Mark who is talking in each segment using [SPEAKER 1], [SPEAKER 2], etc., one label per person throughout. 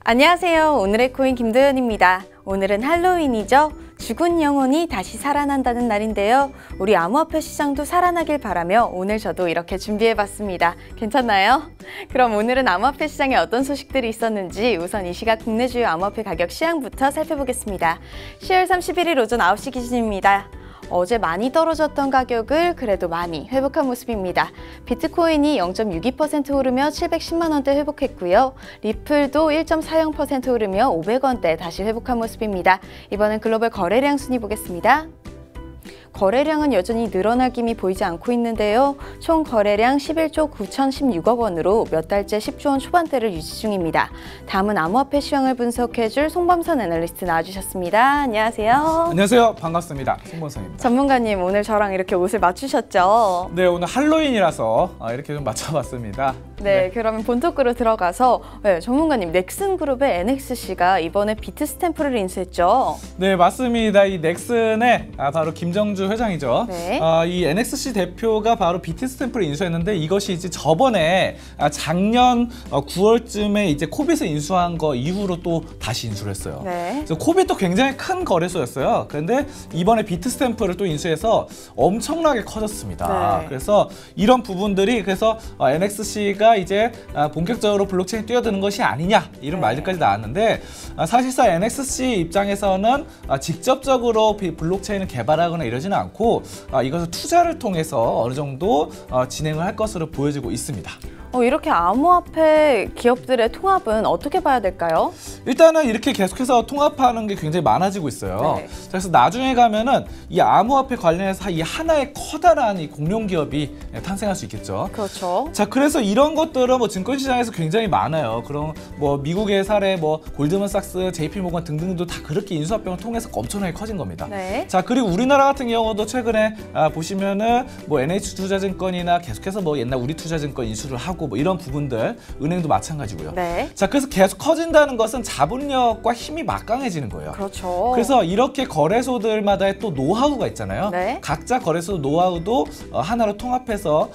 [SPEAKER 1] 안녕하세요. 오늘의 코인 김도연입니다. 오늘은 할로윈이죠. 죽은 영혼이 다시 살아난다는 날인데요. 우리 암호화폐 시장도 살아나길 바라며 오늘 저도 이렇게 준비해봤습니다. 괜찮나요? 그럼 오늘은 암호화폐 시장에 어떤 소식들이 있었는지 우선 이 시각 국내 주요 암호화폐 가격 시황부터 살펴보겠습니다. 10월 31일 오전 9시 기준입니다. 어제 많이 떨어졌던 가격을 그래도 많이 회복한 모습입니다. 비트코인이 0.62% 오르며 710만 원대 회복했고요. 리플도 1.40% 오르며 500원대 다시 회복한 모습입니다. 이번엔 글로벌 거래량 순위 보겠습니다. 거래량은 여전히 늘어날 기미 보이지 않고 있는데요. 총 거래량 11조 9,016억 원으로 몇 달째 10조 원 초반대를 유지 중입니다. 다음은 암호화폐 시황을 분석해줄 송범선 애널리스트 나와주셨습니다. 안녕하세요.
[SPEAKER 2] 안녕하세요. 반갑습니다. 송범선입니다.
[SPEAKER 1] 전문가님, 오늘 저랑 이렇게 옷을 맞추셨죠?
[SPEAKER 2] 네, 오늘 할로윈이라서 이렇게 좀 맞춰봤습니다.
[SPEAKER 1] 네, 그러면 본토크로 들어가서 전문가님, 넥슨그룹의 NXC가 이번에 비트스탬프를 인수했죠?
[SPEAKER 2] 네, 맞습니다. 이 넥슨의 바로 김정주 회장이죠.
[SPEAKER 1] 네.
[SPEAKER 2] 이 NXC 대표가 바로 비트스탬프를 인수했는데 이것이 이제 저번에 작년 9월쯤에 이제 코빗을 인수한 거 이후로 또 다시 인수를 했어요.
[SPEAKER 1] 네.
[SPEAKER 2] 그래서 코빗도 굉장히 큰 거래소였어요. 그런데 이번에 비트스탬프를 또 인수해서 엄청나게 커졌습니다.
[SPEAKER 1] 네.
[SPEAKER 2] 그래서 이런 부분들이 그래서 NXC가 이제 본격적으로 블록체인 뛰어드는 것이 아니냐 이런 말들까지 나왔는데 사실상 NXC 입장에서는 직접적으로 블록체인을 개발하거나 이러지는 않고 이것을 투자를 통해서 어느 정도 진행을 할 것으로 보여지고 있습니다.
[SPEAKER 1] 이렇게 암호화폐 기업들의 통합은 어떻게 봐야 될까요?
[SPEAKER 2] 일단은 이렇게 계속해서 통합하는 게 굉장히 많아지고 있어요.
[SPEAKER 1] 네.
[SPEAKER 2] 그래서 나중에 가면은 이 암호화폐 관련해서 이 하나의 커다란 이 공룡 기업이 탄생할 수 있겠죠.
[SPEAKER 1] 그렇죠.
[SPEAKER 2] 자, 그래서 이런 것들은 뭐 증권시장에서 굉장히 많아요. 그럼 뭐 미국의 사례, 뭐 골드만삭스, JP모건 등등도 다 그렇게 인수합병을 통해서 엄청나게 커진 겁니다.
[SPEAKER 1] 네.
[SPEAKER 2] 자, 그리고 우리나라 같은 경우도 최근에 보시면은 뭐 NH투자증권이나 계속해서 뭐 옛날 우리투자증권 인수를 하고 뭐 이런 부분들, 은행도 마찬가지고요.
[SPEAKER 1] 네.
[SPEAKER 2] 자, 그래서 계속 커진다는 것은 자본력과 힘이 막강해지는 거예요.
[SPEAKER 1] 그렇죠.
[SPEAKER 2] 그래서 이렇게 거래소들마다의 또 노하우가 있잖아요.
[SPEAKER 1] 네.
[SPEAKER 2] 각자 거래소 노하우도 하나로 통합해서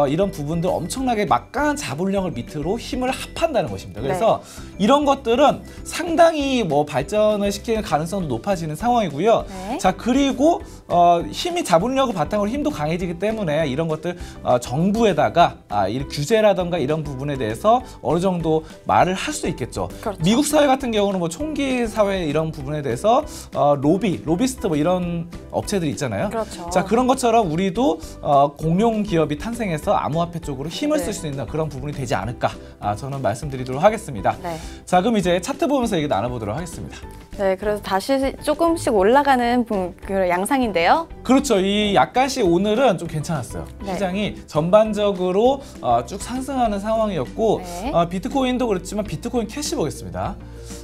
[SPEAKER 2] 이런 부분들 엄청나게 막강한 자본력을 밑으로 힘을 합한다는 것입니다. 그래서 이런 것들은 상당히 뭐 발전을 시키는 가능성도 높아지는 상황이고요.
[SPEAKER 1] 네.
[SPEAKER 2] 자, 그리고 힘이 자본력을 바탕으로 힘도 강해지기 때문에 이런 것들 정부에다가 이 규제라든가 이런 부분에 대해서 어느 정도 말을 할 수 있겠죠.
[SPEAKER 1] 그렇죠.
[SPEAKER 2] 미국 사회 같은 경우는 뭐 총기 사회 이런 부분에 대해서 로비스트 뭐 이런 업체들이 있잖아요.
[SPEAKER 1] 그렇죠.
[SPEAKER 2] 자, 그런 것처럼 우리도 공룡 기업이 탄생해서 암호화폐 쪽으로 힘을 쓸 수 있는 그런 부분이 되지 않을까 저는 말씀드리도록 하겠습니다.
[SPEAKER 1] 네.
[SPEAKER 2] 자, 그럼 이제 차트 보면서 얘기 나눠보도록 하겠습니다.
[SPEAKER 1] 네, 그래서 다시 조금씩 올라가는 그 양상인데요.
[SPEAKER 2] 그렇죠. 이 약간씩 오늘은 좀 괜찮았어요.
[SPEAKER 1] 네.
[SPEAKER 2] 시장이 전반적으로 쭉 상승하는 상황이었고
[SPEAKER 1] 네.
[SPEAKER 2] 비트코인도 그렇지만 비트코인 캐시 보겠습니다.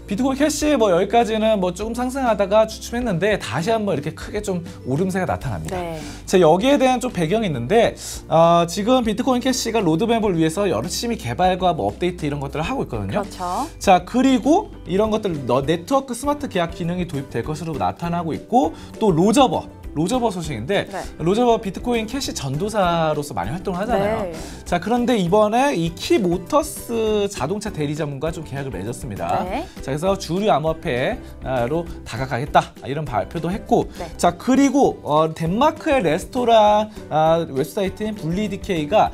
[SPEAKER 2] 비트코인 캐시 뭐 여기까지는 뭐 조금 상승하다가 주춤했는데 다시 한번 이렇게 크게 좀 오름세가 나타납니다.
[SPEAKER 1] 네.
[SPEAKER 2] 자, 여기에 대한 좀 배경이 있는데 지금 비트코인 캐시가 로드맵을 위해서 열심히 개발과 뭐 업데이트 이런 것들을 하고 있거든요.
[SPEAKER 1] 그렇죠.
[SPEAKER 2] 자, 그리고 이런 것들 네트워크 스마트 계약 기능이 도입될 것으로 나타나고 있고 또 로저버 소식인데
[SPEAKER 1] 네.
[SPEAKER 2] 로저버 비트코인 캐시 전도사로서 많이 활동을 하잖아요.
[SPEAKER 1] 네.
[SPEAKER 2] 자, 그런데 이번에 이 키모터스 자동차 대리점과 좀 계약을 맺었습니다.
[SPEAKER 1] 네.
[SPEAKER 2] 자, 그래서 주류 암호화폐로 다가가겠다 이런 발표도 했고
[SPEAKER 1] 네.
[SPEAKER 2] 자, 그리고 덴마크의 레스토랑 웹사이트인 블리디케이가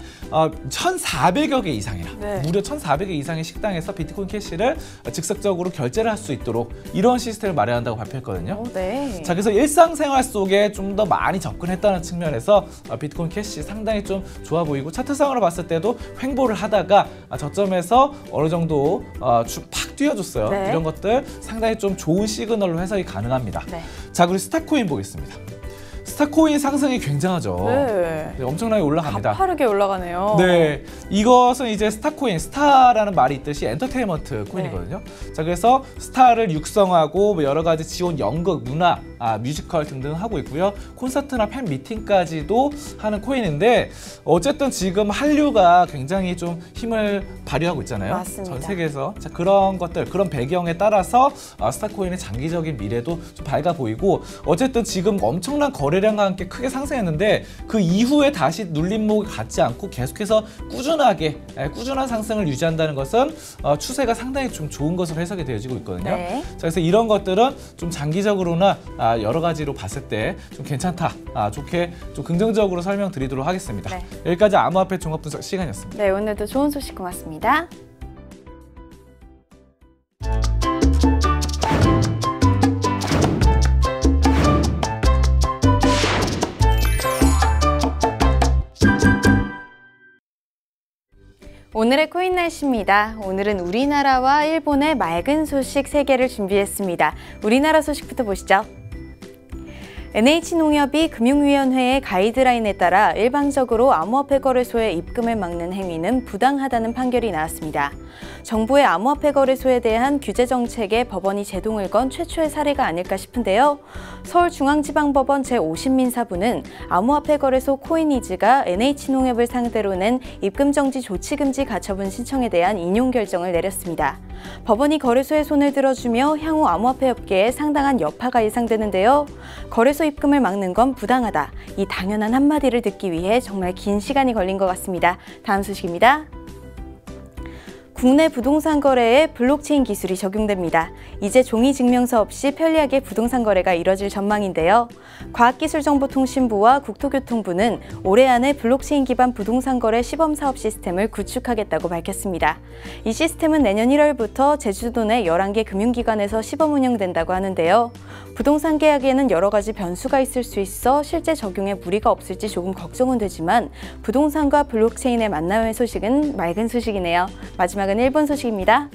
[SPEAKER 2] 1,400여 개 이상이나
[SPEAKER 1] 네.
[SPEAKER 2] 무려 1,400개 이상의 식당에서 비트코인 캐시를 즉석적으로 결제를 할 수 있도록 이런 시스템을 마련한다고 발표했거든요.
[SPEAKER 1] 네.
[SPEAKER 2] 자, 그래서 일상생활 속에 좀 더 많이 접근했다는 측면에서 비트코인 캐시 상당히 좀 좋아 보이고 차트상으로 봤을 때도 횡보를 하다가 저점에서 어느 정도 팍 뛰어줬어요.
[SPEAKER 1] 네.
[SPEAKER 2] 이런 것들 상당히 좀 좋은 시그널로 해석이 가능합니다.
[SPEAKER 1] 네.
[SPEAKER 2] 자, 그리고 스타코인 보겠습니다. 스타코인 상승이 굉장하죠.
[SPEAKER 1] 네.
[SPEAKER 2] 네, 엄청나게 올라갑니다.
[SPEAKER 1] 가파르게 올라가네요.
[SPEAKER 2] 네, 이것은 이제 스타코인, 스타라는 말이 있듯이 엔터테인먼트 코인이거든요. 자, 그래서 스타를 육성하고 뭐 여러 가지 지원 연극, 문화, 뮤지컬 등등 하고 있고요. 콘서트나 팬 미팅까지도 하는 코인인데 어쨌든 지금 한류가 굉장히 좀 힘을 발휘하고 있잖아요.
[SPEAKER 1] 맞습니다.
[SPEAKER 2] 전 세계에서. 자, 그런 것들, 그런 배경에 따라서 스타코인의 장기적인 미래도 좀 밝아 보이고 어쨌든 지금 엄청난 거래량 거래량과 함께 크게 상승했는데 그 이후에 다시 눌림목을 갖지 않고 계속해서 꾸준한 상승을 유지한다는 것은 추세가 상당히 좀 좋은 것으로 해석이 되어지고 있거든요.
[SPEAKER 1] 네.
[SPEAKER 2] 자, 그래서 이런 것들은 좀 장기적으로나 여러 가지로 봤을 때 좀 괜찮다, 좋게 좀 긍정적으로 설명드리도록 하겠습니다.
[SPEAKER 1] 네.
[SPEAKER 2] 여기까지 암호화폐 종합 분석 시간이었습니다.
[SPEAKER 1] 네, 오늘도 좋은 소식 고맙습니다. 오늘의 코인 날씨입니다. 오늘은 우리나라와 일본의 맑은 소식 3개를 준비했습니다. 우리나라 소식부터 보시죠. NH농협이 금융위원회의 가이드라인에 따라 일방적으로 암호화폐 거래소에 입금을 막는 행위는 부당하다는 판결이 나왔습니다. 정부의 암호화폐 거래소에 대한 규제 정책에 법원이 제동을 건 최초의 사례가 아닐까 싶은데요. 서울중앙지방법원 제50민사부는 암호화폐 거래소 코인이즈가 NH농협을 상대로 낸 입금정지 조치금지 가처분 신청에 대한 인용 결정을 내렸습니다. 법원이 거래소에 손을 들어주며 향후 암호화폐 업계에 상당한 여파가 예상되는데요. 거래소 입금을 막는 건 부당하다. 이 당연한 한마디를 듣기 위해 정말 긴 시간이 걸린 것 같습니다. 다음 소식입니다. 국내 부동산 거래에 블록체인 기술이 적용됩니다. 이제 종이 증명서 없이 편리하게 부동산 거래가 이뤄질 전망인데요. 과학기술정보통신부와 국토교통부는 올해 안에 블록체인 기반 부동산 거래 시범사업 시스템을 구축하겠다고 밝혔습니다. 이 시스템은 내년 1월부터 제주도 내 11개 금융기관에서 시범 운영된다고 하는데요. 부동산 계약에는 여러 가지 변수가 있을 수 있어 실제 적용에 무리가 없을지 조금 걱정은 되지만 부동산과 블록체인의 만남의 소식은 맑은 소식이네요. 마지막은 일본 소식입니다.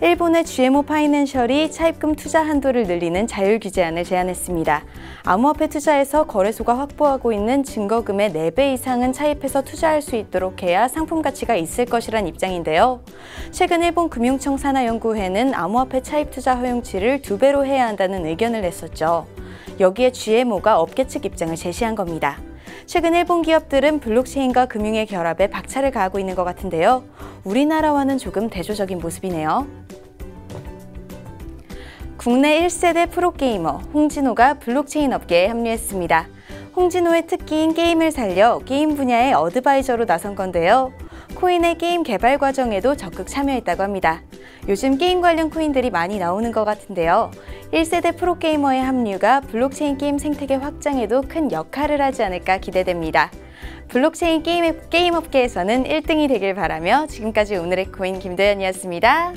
[SPEAKER 1] 일본의 GMO 파이낸셜이 차입금 투자 한도를 늘리는 자율 규제안을 제안했습니다. 암호화폐 투자에서 거래소가 확보하고 있는 증거금의 4배 이상은 차입해서 투자할 수 있도록 해야 상품 가치가 있을 것이란 입장인데요. 최근 일본 금융청 산하연구회는 암호화폐 차입 투자 허용치를 2배로 해야 한다는 의견을 냈었죠. 여기에 GMO가 업계 측 입장을 제시한 겁니다. 최근 일본 기업들은 블록체인과 금융의 결합에 박차를 가하고 있는 것 같은데요. 우리나라와는 조금 대조적인 모습이네요. 국내 1세대 프로게이머 홍진호가 블록체인 업계에 합류했습니다. 홍진호의 특기인 게임을 살려 게임 분야의 어드바이저로 나선 건데요. 코인의 게임 개발 과정에도 적극 참여했다고 합니다. 요즘 게임 관련 코인들이 많이 나오는 것 같은데요. 1세대 프로게이머의 합류가 블록체인 게임 생태계 확장에도 큰 역할을 하지 않을까 기대됩니다. 블록체인 게임 업계에서는 1등이 되길 바라며 지금까지 오늘의 코인 김도연이었습니다.